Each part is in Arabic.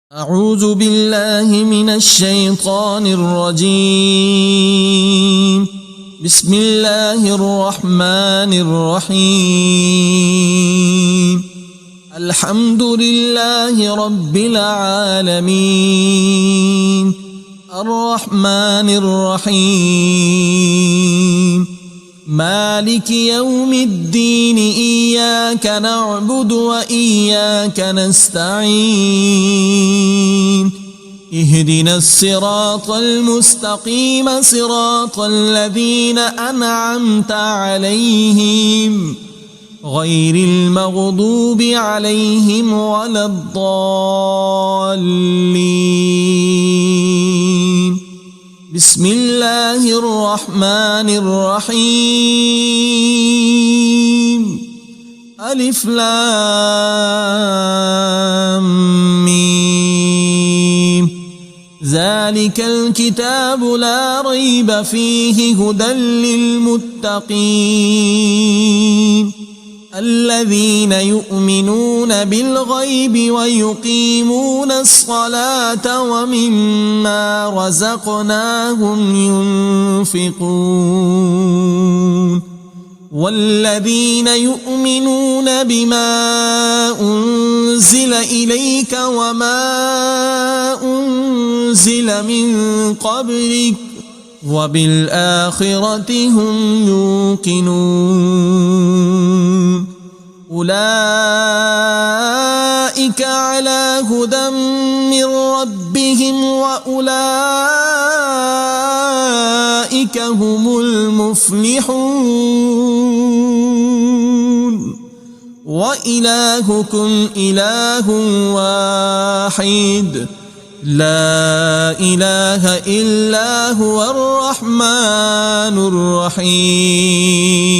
أعوذ بالله من الشيطان الرجيم. بسم الله الرحمن الرحيم. الحمد لله رب العالمين الرحمن الرحيم مالك يوم الدين. إياك نعبد وإياك نستعين. اهدنا الصراط المستقيم صراط الذين أنعمت عليهم غير المغضوب عليهم ولا الضالين. بسم الله الرحمن الرحيم. ألف لام ميم. ذلك الكتاب لا ريب فيه هدى للمتقين الذين يؤمنون بالغيب ويقيمون الصلاة ومما رزقناهم ينفقون والذين يؤمنون بما أنزل إليك وما أنزل من قبلك وبالآخرة هم يوقنون. أولئك على هدى من ربهم وأولئك هم المفلحون. وإلهكم إله واحد لا إله إلا هو الرحمن الرحيم.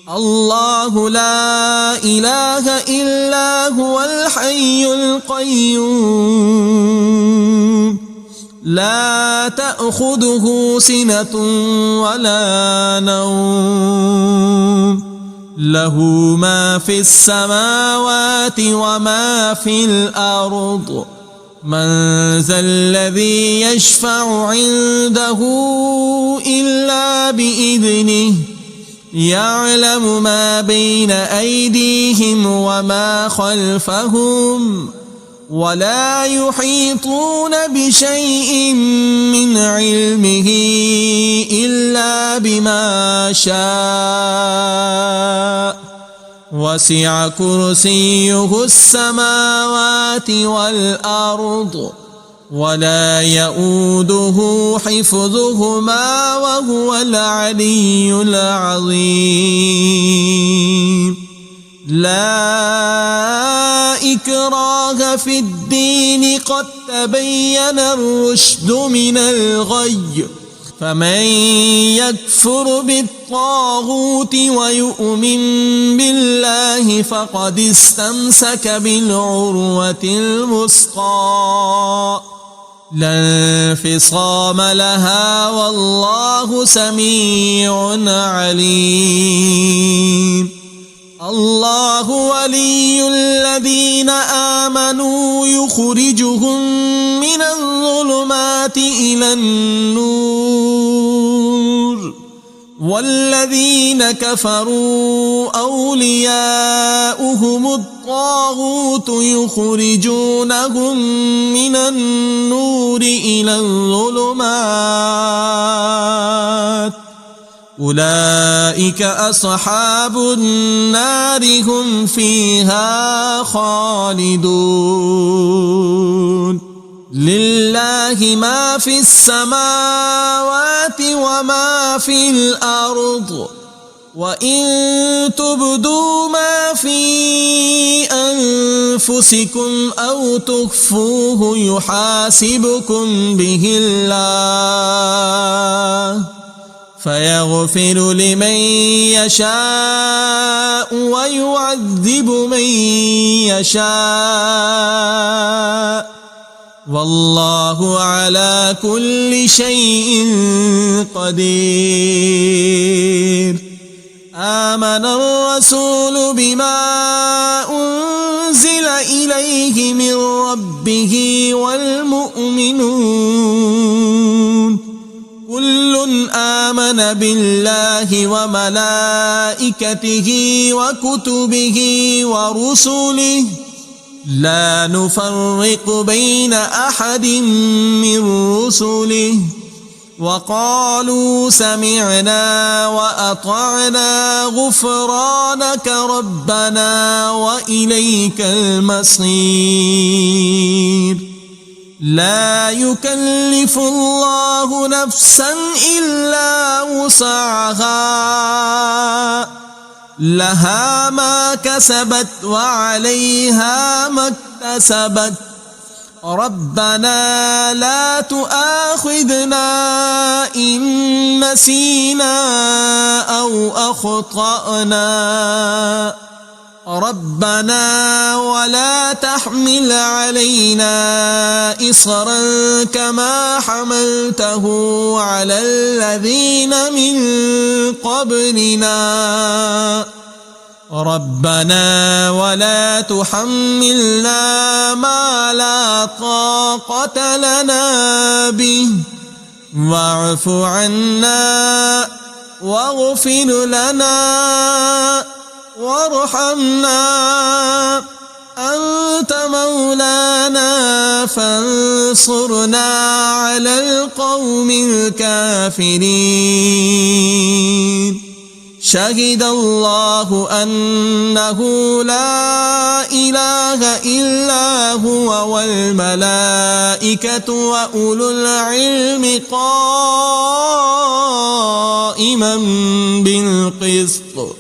الله لا إله إلا هو الحي القيوم لا تأخذه سنة ولا نوم له ما في السماوات وما في الأرض. من ذا الذي يشفع عنده إلا بإذنه يعلم ما بين أيديهم وما خلفهم ولا يحيطون بشيء من علمه إلا بما شاء. وسع كرسيه السماوات والأرض ولا يؤوده حفظهما وهو العلي العظيم. لا إكراه في الدين قد تبين الرشد من الغي. فمن يكفر بالطاغوت ويؤمن بالله فقد استمسك بالعروة الوثقى لا انفصام لها والله سميع عليم. الله ولي الذين آمنوا يخرجهم من الظلمات إلى النور والذين كفروا أولياؤهم الطاغوت يخرجونهم من النور إلى الظلمات. أولئك أصحاب النار هم فيها خالدون. لله ما في السماوات وما في الأرض. وإن تبدوا ما في أنفسكم أو تخفوه يحاسبكم به الله فيغفر لمن يشاء ويعذب من يشاء والله على كل شيء قدير. آمن الرسول بما أنزل إليه من ربه والمؤمنون كل آمن بالله وملائكته وكتبه ورسله لا نفرق بين أحد من رسله وقالوا سمعنا وأطعنا غفرانك ربنا وإليك المصير لا يكلف الله نفسا إلا وسعها لها ما كسبت وعليها ما اكتسبت ربنا لا تؤاخذنا إن نسينا أو أخطأنا ربنا ولا تحمل علينا إصرا كما حملته على الذين من قبلنا ربنا ولا تحملنا ما لا طاقة لنا به واعف عنا واغفر لنا وارحمنا أنت مولانا فانصرنا على القوم الكافرين شهد الله أنه لا إله إلا هو والملائكة وأولو العلم قائما بالقسط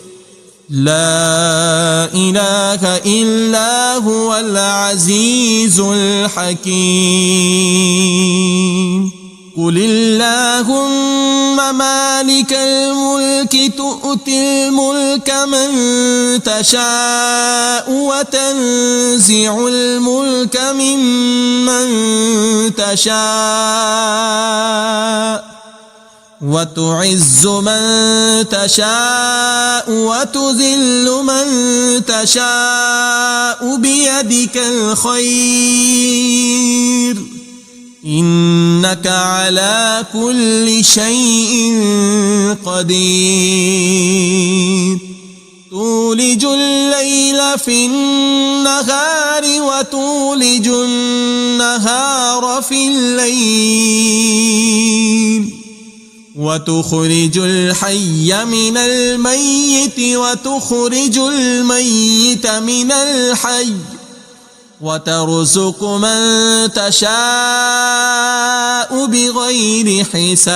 لا إله إلا هو العزيز الحكيم قل اللهم مالك الملك تؤتي الملك من تشاء وتنزع الملك ممن تشاء وتعز من تشاء وتذل من تشاء بيدك الخير إنك على كل شيء قدير تولج الليل في النهار وتولج النهار في الليل وتخرج الحي من الميت وتخرج الميت من الحي وترزق من تشاء بغير حساب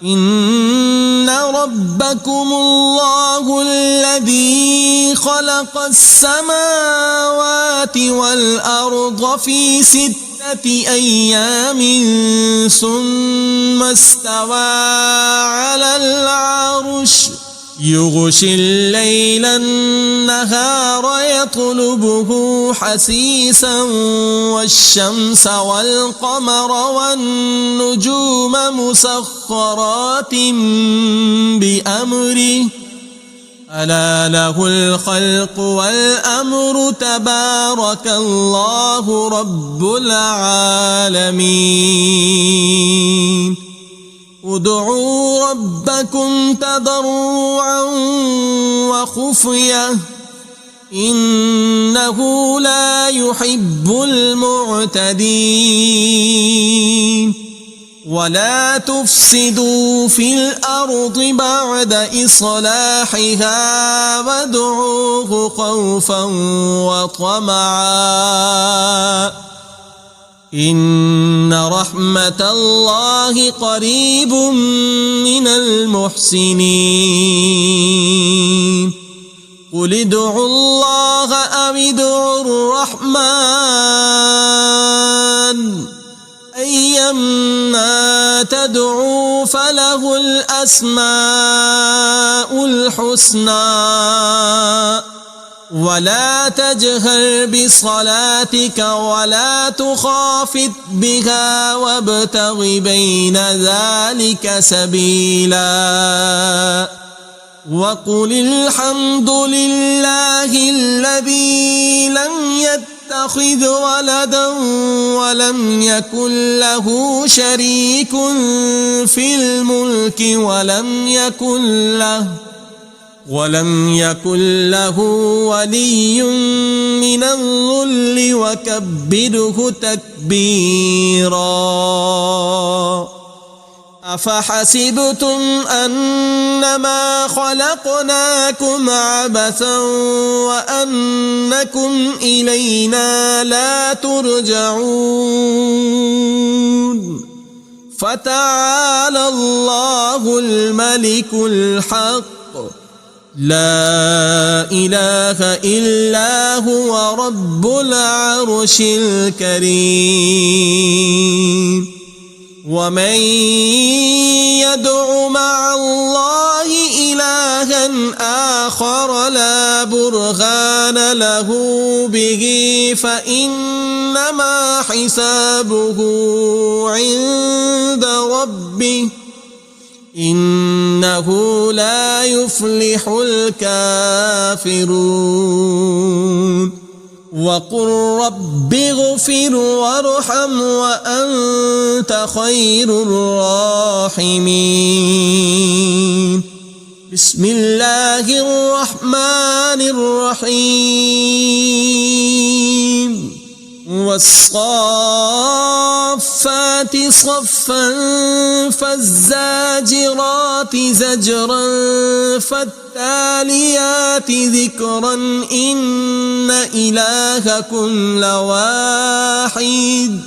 إن ربكم الله الذي خلق السماوات والأرض في 6 أيام ثم استوى على العرش يغشي الليل النهار يطلبه حثيثا والشمس والقمر والنجوم مسخرات بأمره ألا له الخلق والأمر تبارك الله رب العالمين ادعوا ربكم تضرعا وخفية إنه لا يحب المعتدين ولا تفسدوا في الأرض بعد إصلاحها وادعوه خوفا وطمعا إن رحمة الله قريب من المحسنين قل ادعوا الله أو ادعوا الرحمن أيما تدعوا فله الأسماء الحسنى ولا تجهر بصلاتك ولا تخافت بها وابتغ بين ذلك سبيلا وقل الحمد لله الذي لم يتخذ ولدا ولم يكن له شريك في الملك ولم يكن له ولي من الذل وكبره تكبيرا. أفحسبتم أنما خلقناكم عبثا وأنكم إلينا لا ترجعون فتعالى الله الملك الحق لا إله إلا هو رب العرش الكريم. ومن يدع مع الله إلها آخر لا برهان له به فإنما حسابه عند ربه إنه لا يفلح الكافرون. وقل رب اغفر وارحم وأنت خير الراحمين. بسم الله الرحمن الرحيم. والصافات صفا فالزاجرات زجرا فالتاليات ذكرا إن إلهكم لواحد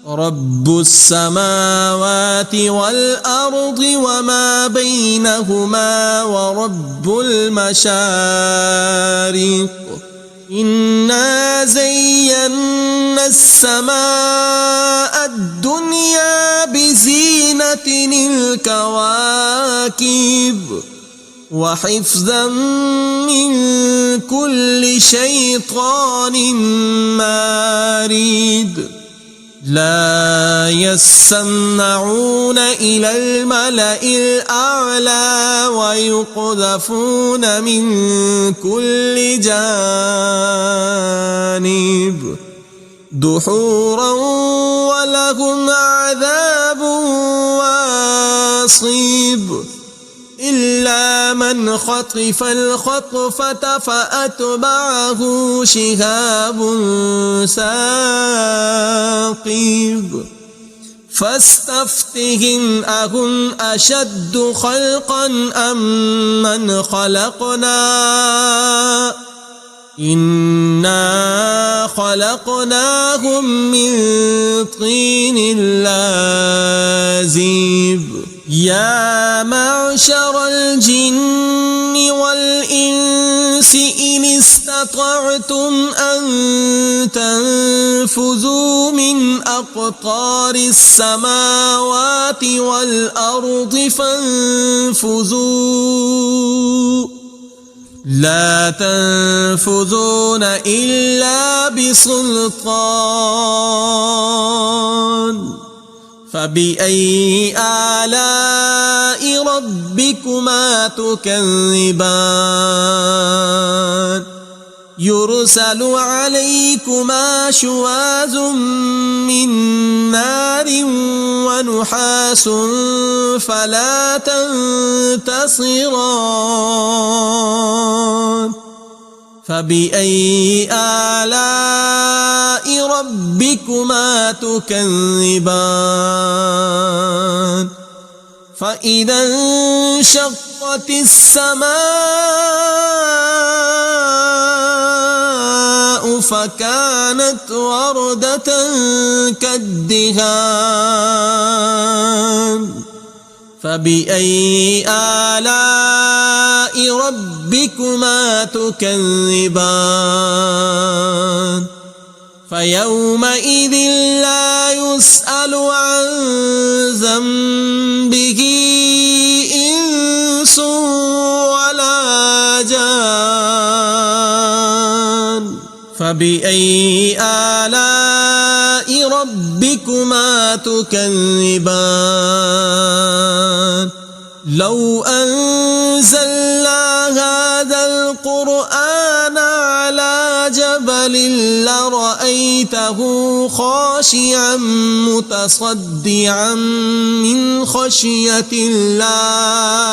رب السماوات والأرض وما بينهما ورب المشارق. إنا زينا السماء الدنيا بزينة الكواكب وحفظا من كل شيطان مارد. لا يسمعون إلى الملأ الأعلى ويقذفون من كل جانب دحورا ولهم عذاب واصب إلا من خطف الخطفة فأتبعه شهاب ثاقب. فاستفتهم أهم أشد خلقا أم من خلقنا إنا خلقناهم من طين لازب. يا معشر الجن والإنس إن استطعتم أن تنفذوا من أقطار السماوات والأرض فانفذوا لا تنفذون إلا بسلطان. فبأي آلاء ربكما تكذبان. يرسل عليكما شواظ من نار ونحاس فلا تنتصران. فبأي آلاء ربكما تكذبان. فإذا انشقت السماء فكانت وردة كالدهان. فبأي آلاء ربكما تكذبان. فيومئذ لا يسأل عن ذنبه إنس ولا جان. فبأي آلاء ربكما تكذبان. لو أنزلنا هذا القرآن على جبل لرأيته خاشعا متصدعا من خشية الله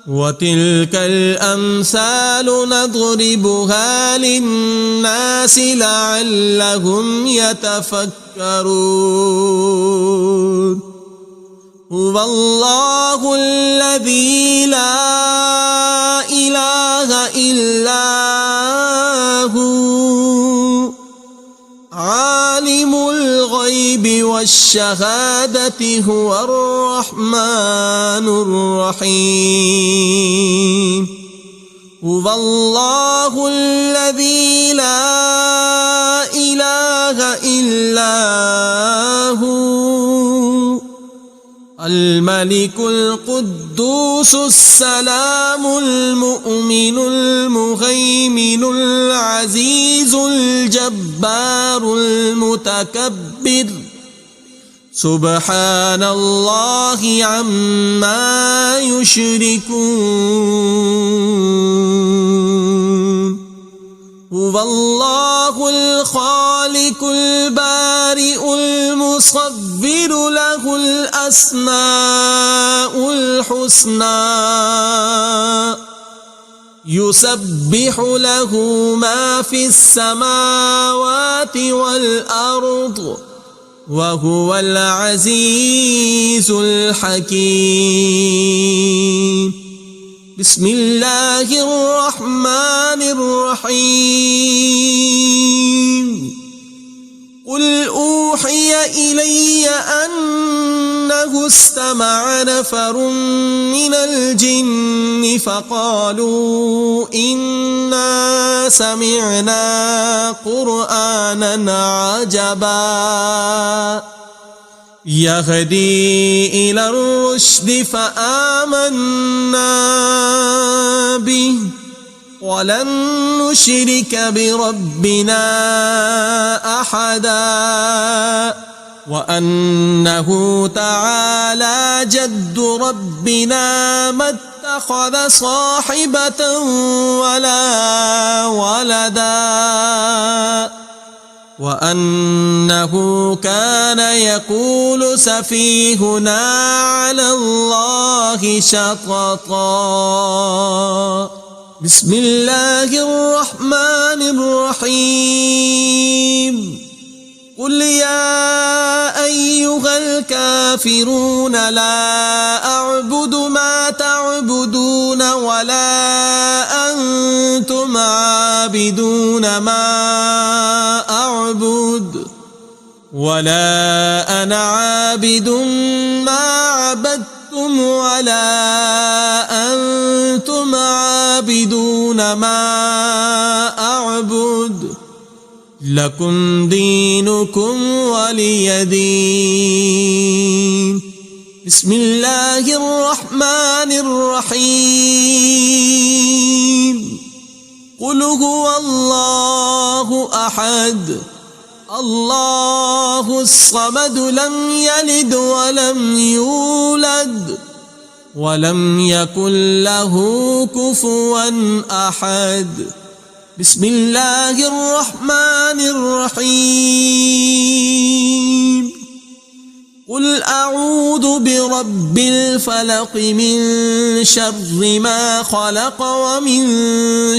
وتلك الأمثال نضربها للناس لعلهم يتفكرون هو الله الذي لا إله إلا هو عالم الغيب والشهادة هو الرحمن الرحيم هو الله الذي لا إله إلا هو الملك القدوس السلام المؤمن المهيمن العزيز الجبار المتكبر سبحان الله عما يشركون هو الله الخالق البارئ المصور له الأسماء الحسنى يسبح له ما في السماوات والأرض وهو العزيز الحكيم بسم الله الرحمن الرحيم قل أوحي إلي أنه استمع نفر من الجن فقالوا إنا سمعنا قرآنا عجبا يهدي إلى الرشد فآمنا به ولن نشرك بربنا أحدا وأنه تعالى جد ربنا ما اتخذ صاحبة ولا ولدا وأنه كان يقول سفيهنا على الله شططا بسم الله الرحمن الرحيم قل يا أيها الكافرون لا أعبد ما تعبدون ولا أنتم عابدون ما أعبد ولا أنا عابد ما عبدتم ولا أنتم عابدون ما أعبد لكم دينكم ولي دين بسم الله الرحمن الرحيم قل هو الله أحد الله الصمد لم يلد ولم يولد ولم يكن له كفوا أحد بسم الله الرحمن الرحيم قل أعوذ برب الفلق من شر ما خلق ومن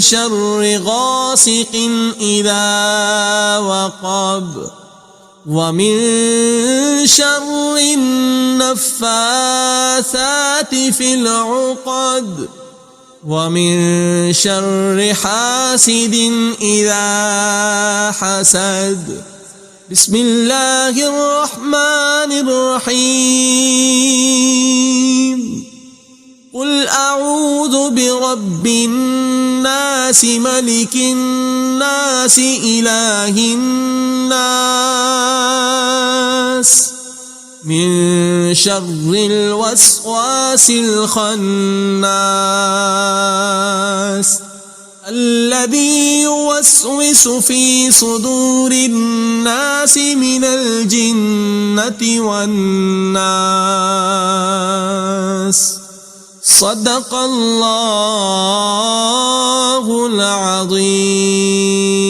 شر غاسق إذا وقب ومن شر النفاثات في العقد ومن شر حاسد إذا حسد بسم الله الرحمن الرحيم قل أعوذ برب الناس ملك الناس إله الناس من شر الوسواس الخناس الذي يوسوس في صدور الناس من الجنة والناس. صدق الله العظيم.